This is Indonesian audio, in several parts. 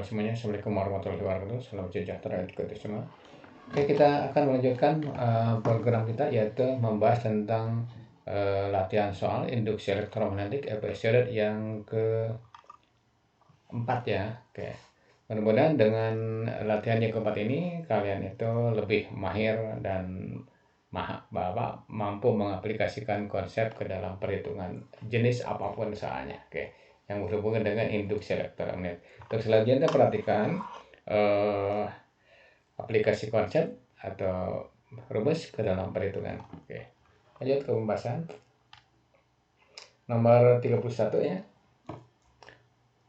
semuanya. Assalamualaikum warahmatullahi wabarakatuh. Salam sejahtera untuk kita semua. Oke, kita akan melanjutkan program kita, yaitu membahas tentang latihan soal induksi elektromagnetik episode yang keempat ya. Oke, mudah-mudahan dengan latihan yang keempat ini kalian itu lebih mahir dan mampu mengaplikasikan konsep ke dalam perhitungan jenis apapun soalnya. Oke, yang berhubungan dengan induksi elektromagnetik. Untuk selanjutnya perhatikan aplikasi konsep atau rumus ke dalam perhitungan. Oke, lanjut ke pembahasan nomor 31 ya.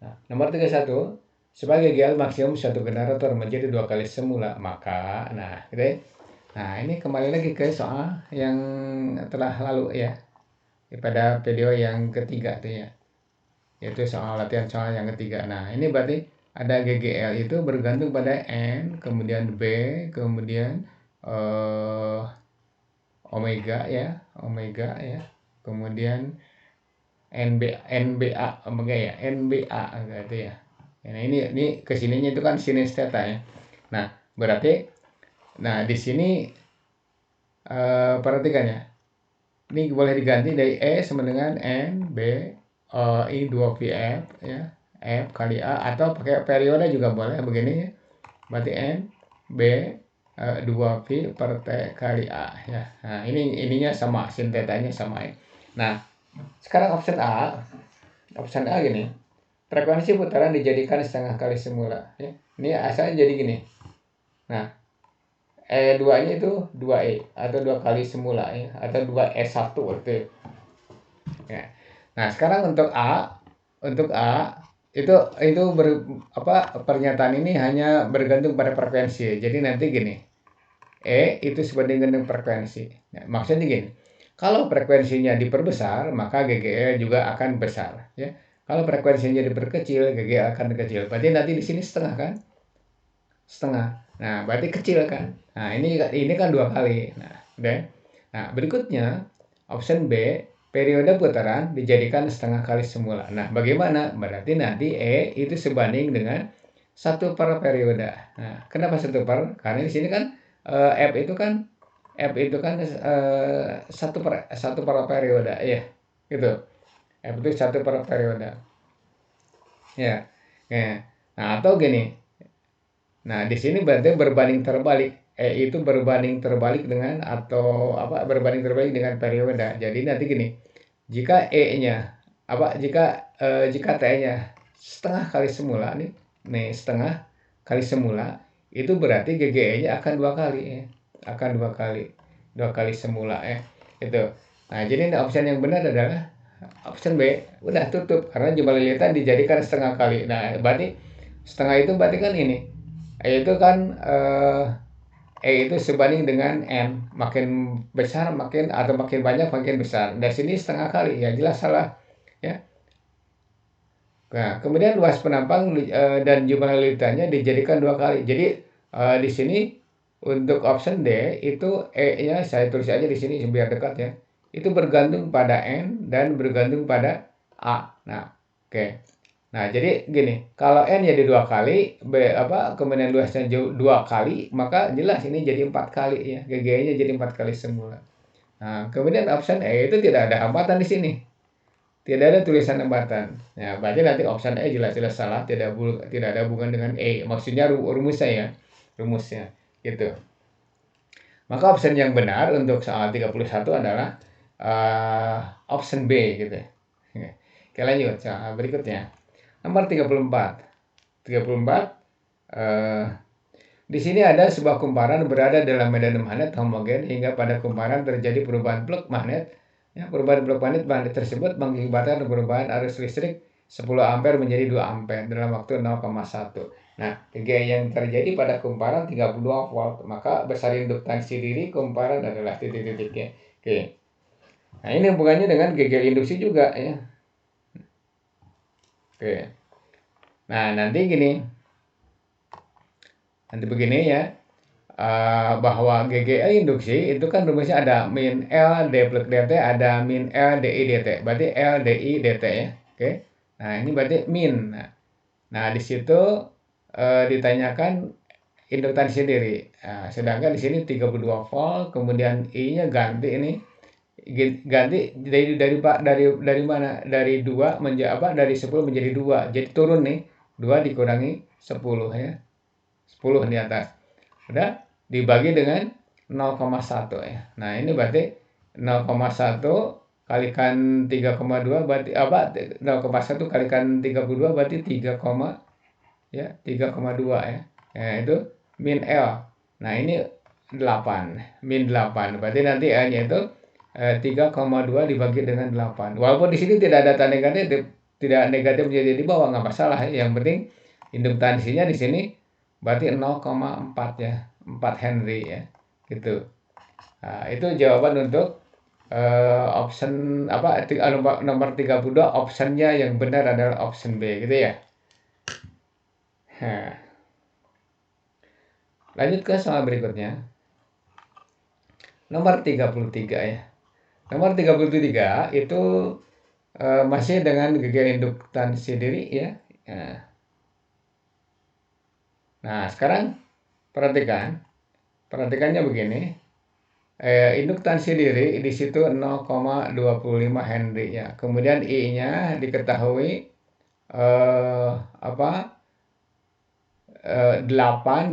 Nah, nomor 31, sebagai GL maksimum satu generator menjadi 2 kali semula, maka gitu ya. Nah, ini kembali lagi ke soal yang telah lalu ya, pada video yang ketiga tuh ya, yaitu soal latihan soal yang ketiga. Nah, ini berarti ada GGL itu bergantung pada N, kemudian B, kemudian omega ya, kemudian NBA omega ya, NBA gitu ya. Nah, ini kesininya itu kan sinus theta ya. Nah, berarti di sini perhatikan ya. Ini boleh diganti dari E sama dengan N B I 2VF ya, F kali A, atau pakai periode juga boleh begini ya. Berarti N B 2V per T kali A ya. Nah, ininya sama, sin tetanya sama ya. Nah, sekarang option A gini. Frekuensi putaran dijadikan setengah kali semula ya. Ini asalnya jadi gini. Nah, E2-nya itu 2E atau 2 kali semula ya, atau 2E1 gitu ya. Nah, sekarang untuk A itu pernyataan ini hanya bergantung pada frekuensi. Jadi nanti gini. E itu sebanding dengan frekuensi. Ya, maksudnya gini. Kalau frekuensinya diperbesar, maka GGL juga akan besar ya. Kalau frekuensinya diperkecil, GGL akan kecil. Berarti nanti di sini setengah kan? Setengah. Nah, berarti kecil kan? Nah, ini kan 2 kali. Nah, berikutnya option B, periode putaran dijadikan setengah kali semula. Nah, bagaimana? Berarti nanti E itu sebanding dengan 1 per periode. Nah, kenapa 1 per? Karena di sini kan F itu kan 1 per periode ya. Gitu. F itu 1 per periode. Ya. Nah, atau gini. Nah, di sini berarti berbanding terbalik. E itu berbanding terbalik dengan berbanding terbalik dengan periode. Jadi nanti gini. Jika E-nya jika T-nya setengah kali semula nih setengah kali semula, itu berarti GGE-nya akan 2 kali ya. Akan 2 kali. 2 kali semula ya. Itu. Nah, jadi option yang benar adalah option B. Udah tutup karena jumlah lilitan dijadikan setengah kali. Nah, berarti setengah itu berarti kan ini. E itu kan E itu sebanding dengan N, makin besar makin banyak makin besar. Dari sini setengah kali ya, jelas salah ya. Nah, kemudian luas penampang dan jumlah lilitannya dijadikan 2 kali. Jadi di sini untuk option D itu E-nya saya tulis aja di sini biar dekat ya. Itu bergantung pada N dan bergantung pada A. Nah, oke. Nah, jadi gini, kalau N jadi 2 kali, kemudian luasnya 2 kali, maka jelas ini jadi 4 kali ya. GG-nya jadi 4 kali semula. Nah, kemudian option E itu tidak ada hambatan di sini. Tidak ada tulisan hambatan. Nah, berarti nanti option E jelas-jelas salah, tidak ada hubungan dengan E. Maksudnya rumusnya ya. Rumusnya gitu. Maka option yang benar untuk soal 31 adalah option B gitu. Oke, lanjut soal berikutnya. Nomor 34. Di sini ada sebuah kumparan berada dalam medan magnet homogen hingga pada kumparan terjadi perubahan blok magnet. Ya, perubahan blok magnet tersebut mengakibatkan perubahan arus listrik 10 ampere menjadi 2 ampere dalam waktu 0,1. Nah, yang terjadi pada kumparan 32 volt, maka besar induktansi diri kumparan adalah titik-titiknya. Oke. Nah, ini hubungannya dengan GG induksi juga ya. Oke. Nah, nanti begini ya, bahwa GGL induksi itu kan rumusnya ada min L D plus dt, ada min L DI dt, berarti L DI dt ya. Oke. Nah, ini berarti min. Nah, di situ ditanyakan induktansi sendiri. Nah, sedangkan di sini 32 volt, kemudian I-nya ganti ini ganti dari mana? Dari 2 dari 10 menjadi 2. Jadi turun nih. 2 dikurangi 10 ya. 10 di atas. Udah dibagi dengan 0,1 ya. Nah, ini berarti 0,1 kalikan 3,2 berarti 0,1 kalikan 32 berarti 3,2 ya. Nah, itu min L. Nah, ini 8, min 8. Berarti nanti L-nya itu 3,2 dibagi dengan 8. Walaupun di sini tidak ada tanda negatif, tidak negatif jadi di bawah nggak masalah ya. Yang penting induktansinya di sini berarti 0,4 ya, 4 Henry ya, gitu. Nah, itu jawaban untuk option nomor 32, optionnya yang benar adalah option B gitu ya. Nah, lanjut ke soal berikutnya. Nomor 33 ya. Nomor 33 itu masih dengan GGL induktansi diri ya. Nah, sekarang perhatikannya begini. Induktansi diri di situ 0,25 Henry ya. Kemudian I-nya diketahui 8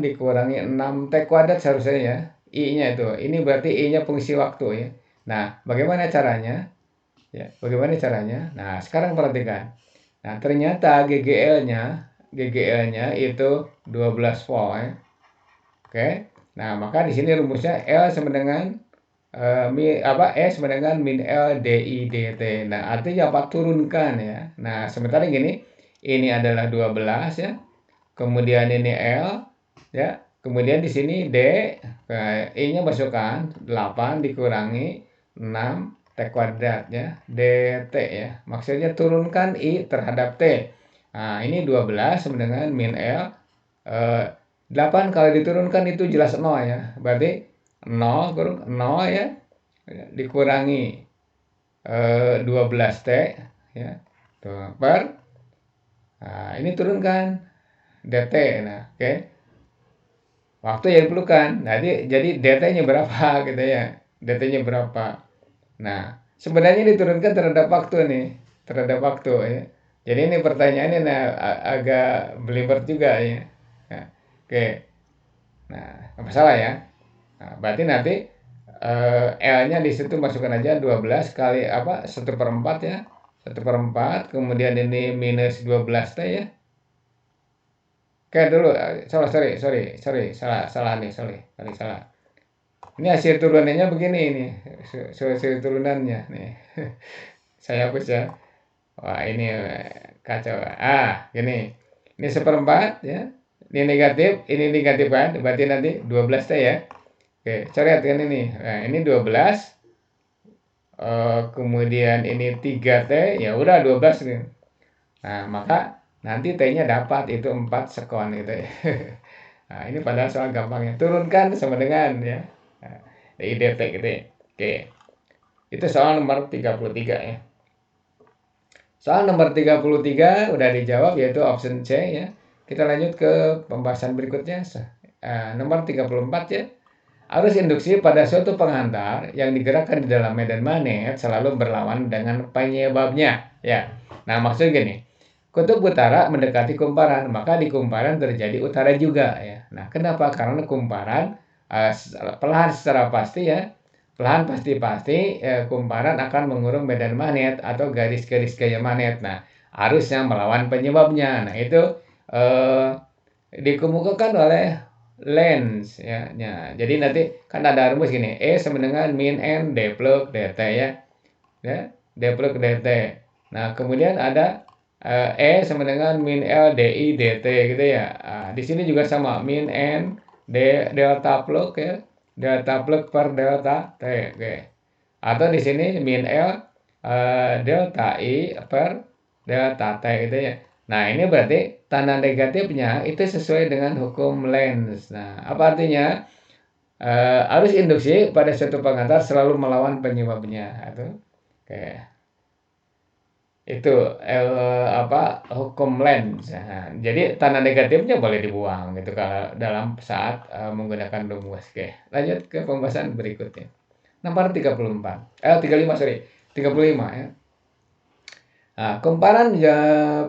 dikurangi 6 T kuadrat seharusnya ya. I-nya itu. Ini berarti I-nya fungsi waktu ya. Nah, bagaimana caranya? Ya, bagaimana caranya? Nah, sekarang perhatikan. Nah, ternyata GGL-nya itu 12 volt ya. Oke. Nah, maka di sini rumusnya L sama dengan E sama dengan min L DI DT. Nah, artinya apa? Turunkan ya. Nah, sementara gini, ini adalah 12 ya. Kemudian ini L ya. Kemudian di sini D, I-nya masukkan 8 dikurangi 6 T kuadrat ya, DT ya. Maksudnya turunkan I terhadap T. Nah, ini 12 sama dengan min L. 8 kalau diturunkan itu jelas 0 ya. Berarti 0 kurang 0 ya. Dikurangi 12T ya. Tuh, per. Nah, ini turunkan DT. Nah, oke. Waktu yang diperlukan. Jadi DT-nya berapa gitu ya. DT-nya berapa. Nah, sebenarnya diturunkan terhadap waktu nih, terhadap waktu ya. Jadi ini pertanyaannya agak belibet juga ya. Nah, oke. Nah, apa salah ya? Nah, berarti nanti L-nya di situ masukkan aja 12 kali 1/4 ya. 1/4, kemudian ini minus 12T ya. Oke dulu, salah nih, salah. Ini hasil turunannya begini ini, hasil turunannya nih. Saya hapus ya. Wah ini kacau. Gini. Ini 1/4 ya. Ini negatif kan. Berarti nanti 12T ya. Oke, coret kan ini. Nah, ini 12. Kemudian ini 3T, ya udah 12 nih. Nah, maka nanti T-nya dapat itu 4 sekon gitu ya. Nah, ini padahal soal gampangnya. Turunkan sama dengan ya. Nah, DT gitu ya. Oke. Itu soal nomor 33 ya. Soal nomor 33 udah dijawab yaitu option C ya. Kita lanjut ke pembahasan berikutnya. Nomor 34 ya. Arus induksi pada suatu penghantar yang digerakkan di dalam medan magnet selalu berlawan dengan penyebabnya ya. Nah, maksudnya gini. Kutub utara mendekati kumparan, maka di kumparan terjadi utara juga ya. Nah, kenapa? Karena kumparan perlahan secara pasti ya. Perlahan pasti kumparan akan mengurung medan magnet atau garis-garis gaya magnet. Nah, arusnya melawan penyebabnya. Nah, itu dikemukakan oleh Lenz ya. Jadi nanti kan ada rumus gini, E sama dengan min N D plus dt ya. D plus dt. Nah, kemudian ada E sama dengan min L DI dt gitu ya. Di sini juga sama min N delta plus ya. Delta plus per delta T. Oke. Atau di sini min L delta I per delta T gitu ya. Nah, ini berarti tanda negatifnya itu sesuai dengan hukum Lenz. Nah, apa artinya? Arus induksi pada suatu penghantar selalu melawan penyebabnya. Oke. Itu hukum Lenz. Nah, jadi tanda negatifnya boleh dibuang gitu kalau dalam saat menggunakan rumus. Oke, lanjut ke pembahasan berikutnya. Nomor 34. 35, sorry. 35 ya. Nah, kumparan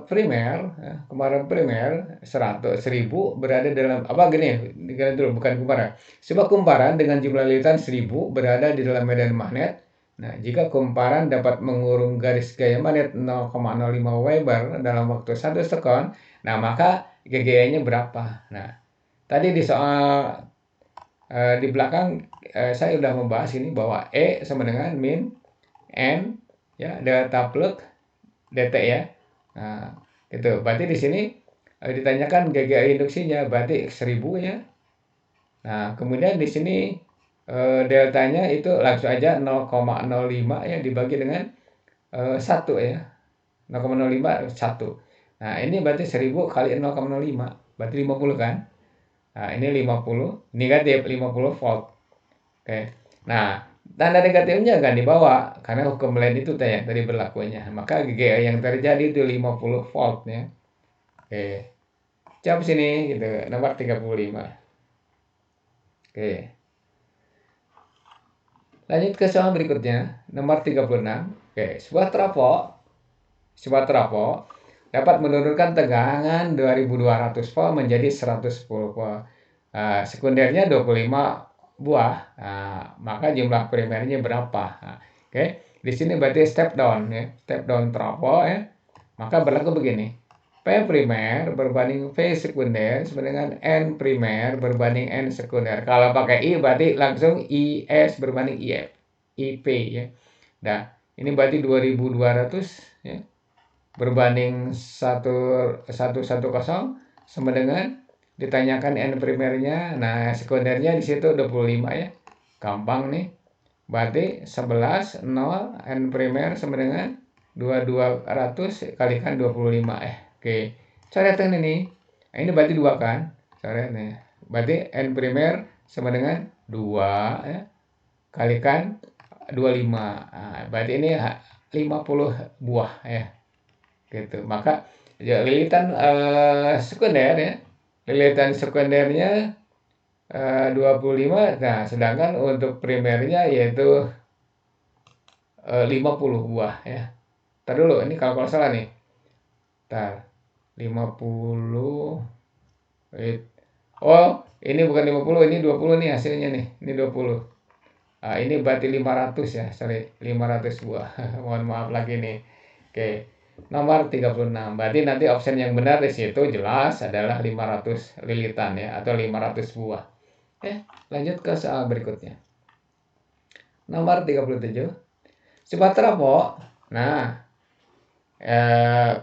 primer 1000 berada dalam apa gini, dulu bukan kumparan. Sebuah kumparan dengan jumlah lilitan 1000 berada di dalam medan magnet. Nah, jika kumparan dapat mengurung garis gaya magnet 0,05 Weber dalam waktu 1 sekon, nah maka GGA-nya berapa? Nah, tadi di soal di belakang saya sudah membahas ini bahwa E sama dengan min N ya delta plug dt ya. Nah, gitu. Berarti di sini ditanyakan GGA induksinya berarti 1000 ya. Nah, kemudian di sini deltanya itu langsung aja 0,05 ya dibagi dengan 1 ya. 0,05 1. Nah, ini berarti 1000 kali 0,05 berarti 50 kan? Nah, ini 50 negatif 50 volt. Oke. Nah, tanda negatifnya akan dibawa karena hukum Lenz itu tadi berlakunya. Maka GGA yang terjadi itu 50 volt ya. Oke. Jawab sini gitu. Nomor 35. Oke. Lanjut ke soal berikutnya, nomor 36. Oke, sebuah trafo dapat menurunkan tegangan 2200 volt menjadi 110 volt. Sekundernya 25 buah. Maka jumlah primernya berapa? Oke, di sini berarti step down ya, step down trafo ya. Maka berlaku begini. P primer berbanding V sekunder sama dengan N primer berbanding N sekunder. Kalau pakai I berarti langsung IS berbanding IF, IP ya. Nah, ini berarti 2200 ya berbanding 1110 sama dengan ditanyakan N primernya. Nah, sekundernya di situ 25 ya. Gampang nih. Berarti 11 0 N primer sama dengan 2200 kalikan 25 Oke. Coretan ini. Nah, ini berarti 2 kan? Coretnya. Berarti N primer sama dengan 2 ya. Kalikan 25. Nah, berarti ini 50 buah ya. Gitu. Maka ya, lilitan sekunder ya. Lilitan sekundernya 25. Nah, sedangkan untuk primernya yaitu 50 buah ya. Ntar dulu, ini kalau salah nih. Ntar 50 oh, ini bukan 50, ini 20 nih hasilnya nih. Ini 20. Ini berarti 500 ya, sorry, 500 buah. Mohon maaf lagi nih. Oke. Nomor 36. Berarti nanti option yang benar di situ jelas adalah 500 lilitan ya atau 500 buah. Oke, lanjut ke soal berikutnya. Nomor 37. Sebuah trafo. Nah,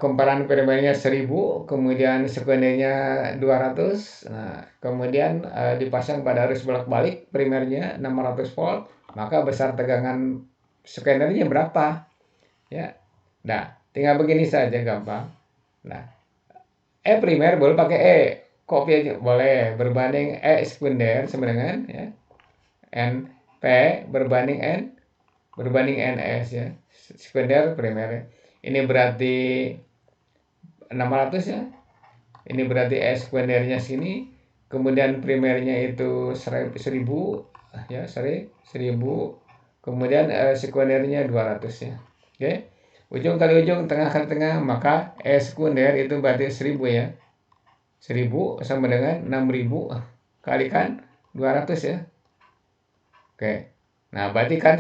kumparan primernya 1000, kemudian sekundernya 200. Nah, kemudian dipasang pada arus bolak-balik primernya 600 volt, maka besar tegangan sekundernya berapa? Ya. Nah, tinggal begini saja gampang. Nah, E primer boleh pakai E. Copy aja boleh berbanding E sekunder sama dengan ya N P berbanding NS ya. Sekunder primer. Ini berarti 600 ya. Ini berarti E sekundernya sini. Kemudian primernya itu 1000 ya, 1000. Kemudian sekundernya 200 ya. Oke. Ujung kali ujung, tengah kali tengah, maka E sekunder itu berarti 1000 ya. 1000 sama dengan 6000 kalikan 200 ya. Oke. Nah, berarti kan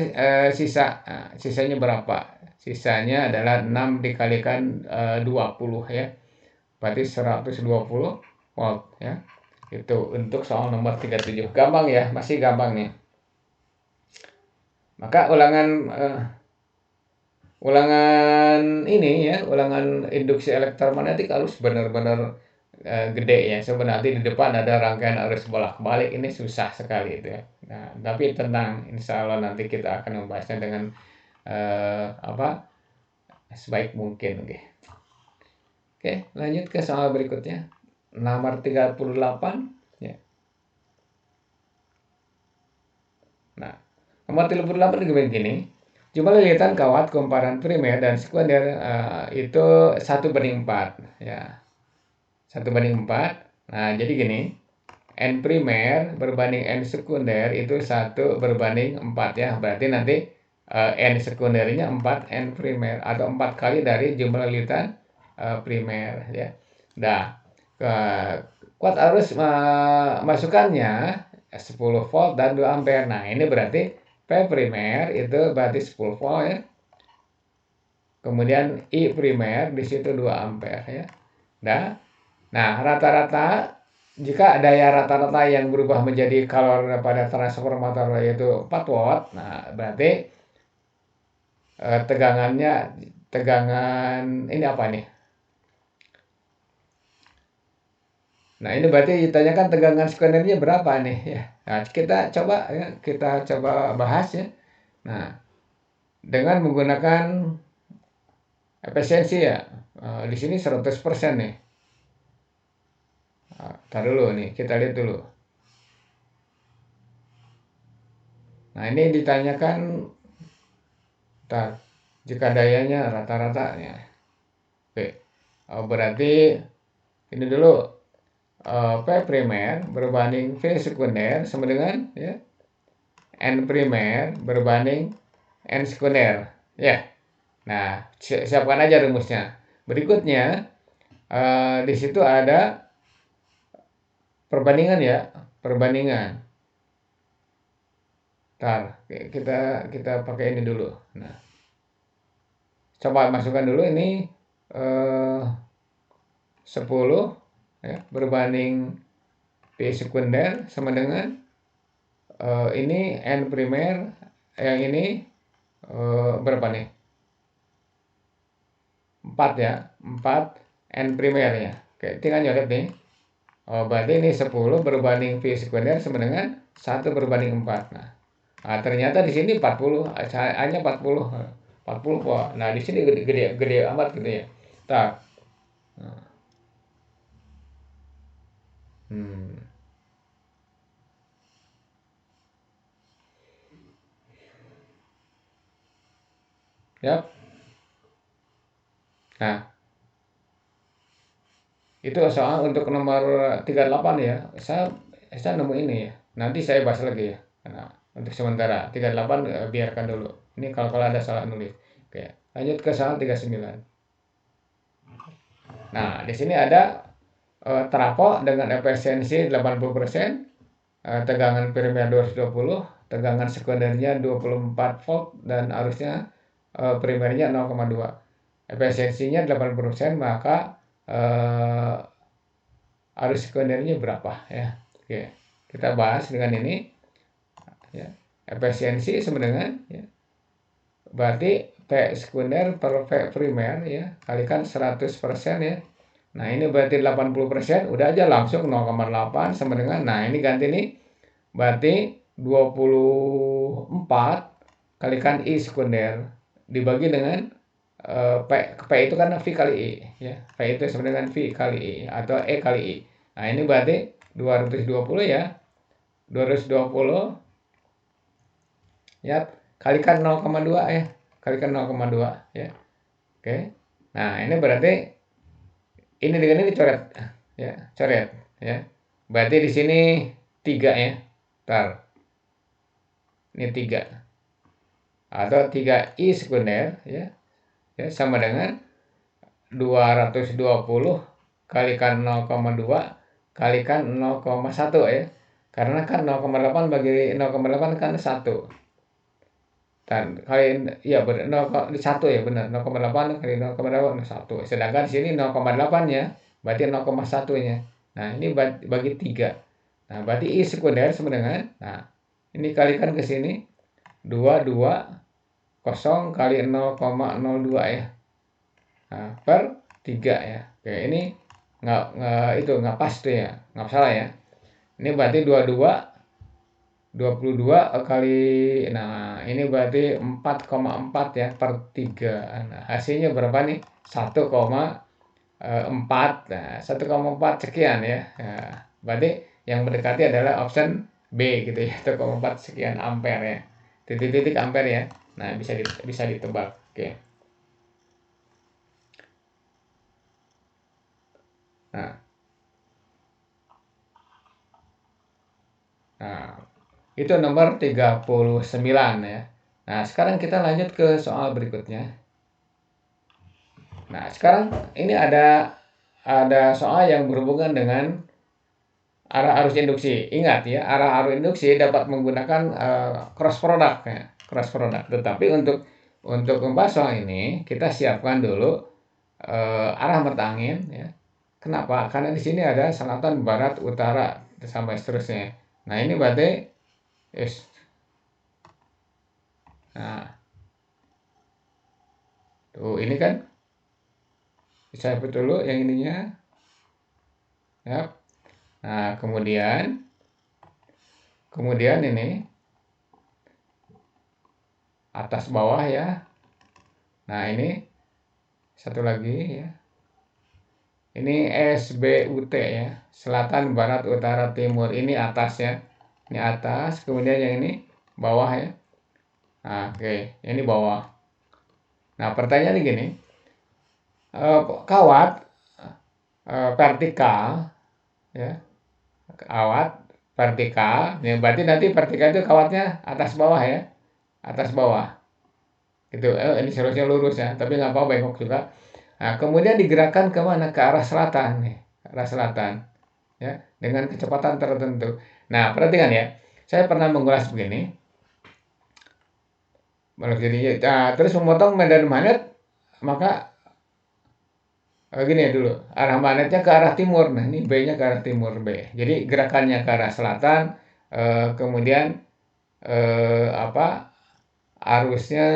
sisanya berapa? Sisanya adalah 6 dikalikan 20 ya. Berarti 120 volt ya. Itu untuk soal nomor 37. Gampang ya, masih gampang nih. Maka ulangan induksi elektromagnetik harus benar-benar gede ya. Sebenarnya di depan ada rangkaian arus bolak-balik, ini susah sekali itu ya. Nah, tapi tenang, insya Allah nanti kita akan membahasnya dengan sebaik mungkin. Oke, lanjut ke soal berikutnya. Nomor 38 ya. Nah, nomor 38 begini. Jumlah lilitan kawat kumparan primer dan sekunder itu 1:4 ya. 1:4. Nah, jadi gini, N primer berbanding N sekunder itu 1:4 ya. Berarti nanti N sekundernya 4 N primer atau 4 kali dari jumlah lilitan primer ya. Nah, kuat arus masukannya 10 volt dan 2 ampere. Nah, ini berarti P primer itu berarti 10 volt ya. Kemudian I primer di situ 2 ampere ya. Nah, rata-rata jika daya rata-rata yang berubah menjadi kalor pada transformator yaitu 4 watt, nah berarti tegangan ini apa nih? Nah, ini berarti ditanyakan tegangan sekundernya berapa nih ya. Nah, kita coba bahas ya. Nah, dengan menggunakan efisiensi ya. Di sini 100% nih. Tar dulu nih, kita lihat dulu. Nah, ini ditanyakan jika dayanya rata-rata ya. Oke. Berarti ini dulu P primer berbanding V sekunder sama dengan ya N primer berbanding N sekunder ya. Nah, siapkan aja rumusnya. Berikutnya di situ ada perbandingan ya, perbandingan. Ntar kita pakai ini dulu. Nah, coba masukkan dulu ini 10 ya, berbanding P sekunder sama dengan ini N primer, yang ini berapa nih? 4 ya, 4 N primer ya. Oke, tinggal nyoret nih. Berarti ini 10 berbanding V sekunder sama dengan 1:4. Nah, ternyata di sini 40, hanya 40. 40 wah. Nah, di sini gede amat gitu ya. Tak. Nah. Yap. Nah, itu soal untuk nomor 38 ya. Saya nemu ini ya. Nanti saya bahas lagi ya. Nah, untuk sementara 38 biarkan dulu. Ini kalau ada salah nulis. Oke, lanjut ke soal 39. Nah, di sini ada trafo dengan efisiensi 80%, tegangan primer 220, tegangan sekundernya 24 volt dan arusnya primernya 0,2. Efisiensinya 80%, maka arus sekundernya berapa ya. Oke, kita bahas dengan ini ya. Efisiensi sama dengan ya, berarti P sekunder per V primer ya, kalikan 100% ya. Nah, ini berarti 80%, udah aja langsung 0,8 sama dengan, nah ini ganti nih, berarti 24 kalikan I sekunder dibagi dengan P itu kan V kali I ya. P itu sama dengan V kali I atau E kali I. Nah, ini berarti 220 ya. 220 ya, kalikan 0,2 ya. Kalikan 0,2 ya. Oke. Nah, ini berarti ini dengan ini coret ya, coret ya. Berarti di sini 3 ya. Ntar. Ini 3. Atau 3I sekunder ya. Ya, sama dengan 220 kalikan 0,2 kalikan 0,1 ya. Karena kan 0,8 bagi 0,8 kan 1. Dan kali ya benar 1 ya, benar 0,8 kali 0,8 1. Sedangkan di sini 0,8-nya berarti 0,1-nya. Nah, ini bagi 3. Nah, berarti I sekunder sama dengan, nah, ini kalikan ke sini 220 kali 0,02 ya. Nah, per 3 ya. Oke, ini nggak pas tuh ya, nggak salah ya. Ini berarti 22 kali, nah ini berarti 4,4 ya per 3. Nah, hasilnya berapa nih? 1,4. Nah, 1,4 sekian ya. Nah, berarti yang mendekati adalah option B gitu ya, 1,4 sekian ampere ya. Titik-titik ampere ya. Nah, bisa ditebak. Oke. Nah, nah, itu nomor 39 ya. Nah, sekarang kita lanjut ke soal berikutnya. Nah, sekarang ini ada soal yang berhubungan dengan arah arus induksi. Ingat ya, arah arus induksi dapat menggunakan cross product ya, cross product. Tetapi untuk membahas soal ini, kita siapkan dulu arah mata angin ya. Kenapa? Karena di sini ada selatan, barat, utara sampai seterusnya. Nah, ini berarti yes. Nah, tuh ini kan saya dulu yang ininya ya. Nah, kemudian ini atas bawah ya. Nah, ini satu lagi ya. Ini SBUT ya, selatan, barat, utara, timur. Ini atas ya. Ini atas, kemudian yang ini bawah ya. Nah, oke, ini bawah. Nah, pertanyaannya gini, kawat vertikal ya, kawat vertikal. Ya, berarti nanti vertikal itu kawatnya atas bawah ya, atas bawah. Gitu. Ini seharusnya lurus ya, tapi nggak apa-apa bengkok juga. Nah, kemudian digerakkan ke mana? Ke arah selatan nih, ke arah selatan ya, dengan kecepatan tertentu. Nah, perhatikan ya. Saya pernah mengulas begini. Terus memotong medan magnet, maka gini ya dulu, arah magnetnya ke arah timur. Nah, ini B-nya ke arah timur B. Jadi gerakannya ke arah selatan, kemudian arusnya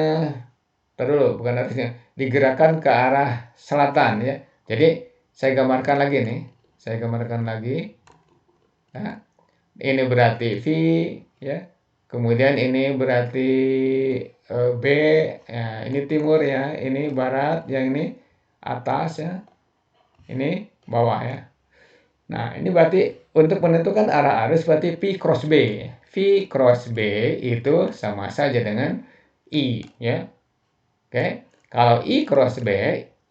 terus bukan arusnya, digerakkan ke arah selatan ya. Jadi saya gambarkan lagi nih. Saya gambarkan lagi. Nah, ini berarti V ya. Kemudian ini berarti B ya, ini timur ya, ini barat, yang ini atas ya. Ini bawah ya. Nah, ini berarti untuk menentukan arah arus berarti V cross B. V cross B itu sama saja dengan I ya. Oke. Kalau I cross B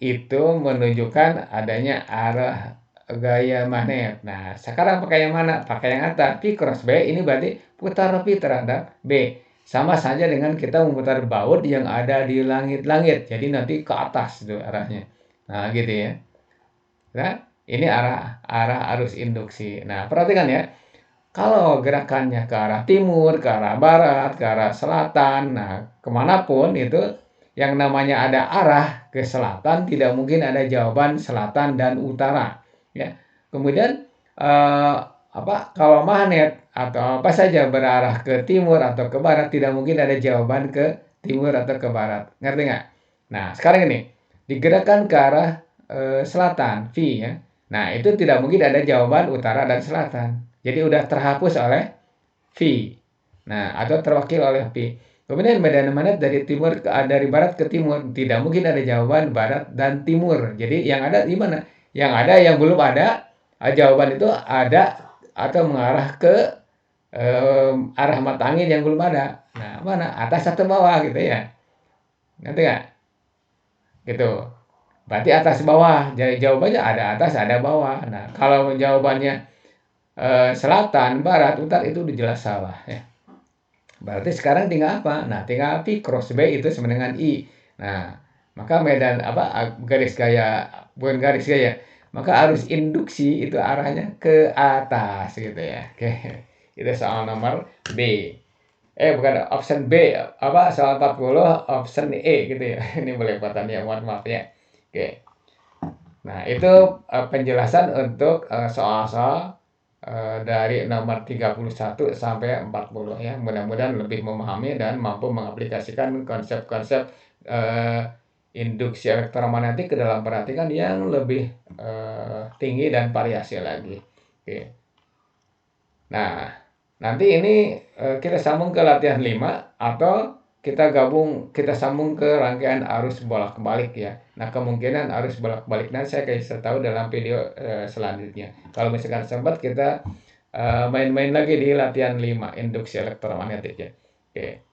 itu menunjukkan adanya arah gaya magnet. Nah, sekarang pakai yang mana? Pakai yang atas. V cross B ini berarti putar V terhadap B. Sama saja dengan kita memutar baut yang ada di langit-langit. Jadi nanti ke atas itu arahnya. Nah, gitu ya. Nah, ini arah arus induksi. Nah, perhatikan ya. Kalau gerakannya ke arah timur, ke arah barat, ke arah selatan, nah kemanapun itu yang namanya ada arah ke selatan tidak mungkin ada jawaban selatan dan utara. Ya, kemudian kalau magnet atau apa saja berarah ke timur atau ke barat tidak mungkin ada jawaban ke timur atau ke barat. Ngerti nggak? Nah, sekarang ini digerakkan ke arah selatan, V ya. Nah, itu tidak mungkin ada jawaban utara dan selatan. Jadi udah terhapus oleh V. Nah, atau terwakil oleh V. Kemudian medan magnet dari barat ke timur, tidak mungkin ada jawaban barat dan timur. Jadi yang ada di mana? Yang ada yang belum ada, jawaban itu ada atau mengarah ke arah mata angin yang belum ada. Nah, mana? Atas atau bawah gitu ya. Nanti nggak? Gitu. Berarti atas bawah. Jadi jawabannya ada atas, ada bawah. Nah, kalau jawabannya selatan, barat, utara itu udah jelas salah ya. Berarti sekarang tinggal apa? Nah, tinggal V cross B itu sama dengan I. Nah, maka medan garis gaya, bukan garis gaya. Maka arus induksi itu arahnya ke atas gitu ya. Oke. Itu soal nomor B. Bukan option B, soal 40 option E gitu ya. Ini belepotan ya, mohon maaf ya. Oke. Nah, itu penjelasan untuk soal-soal dari nomor 31 sampai 40 ya. Mudah-mudahan lebih memahami dan mampu mengaplikasikan konsep-konsep induksi elektromagnetik ke dalam praktikan yang lebih tinggi dan variasi lagi. Oke. Nah, nanti ini kita sambung ke latihan 5 atau kita sambung ke rangkaian arus bolak-balik ya. Nah, kemungkinan arus bolak-balik nanti saya kasih tahu dalam video selanjutnya. Kalau misalkan sempat kita main-main lagi di latihan 5 induksi elektromagnetik ya. Oke.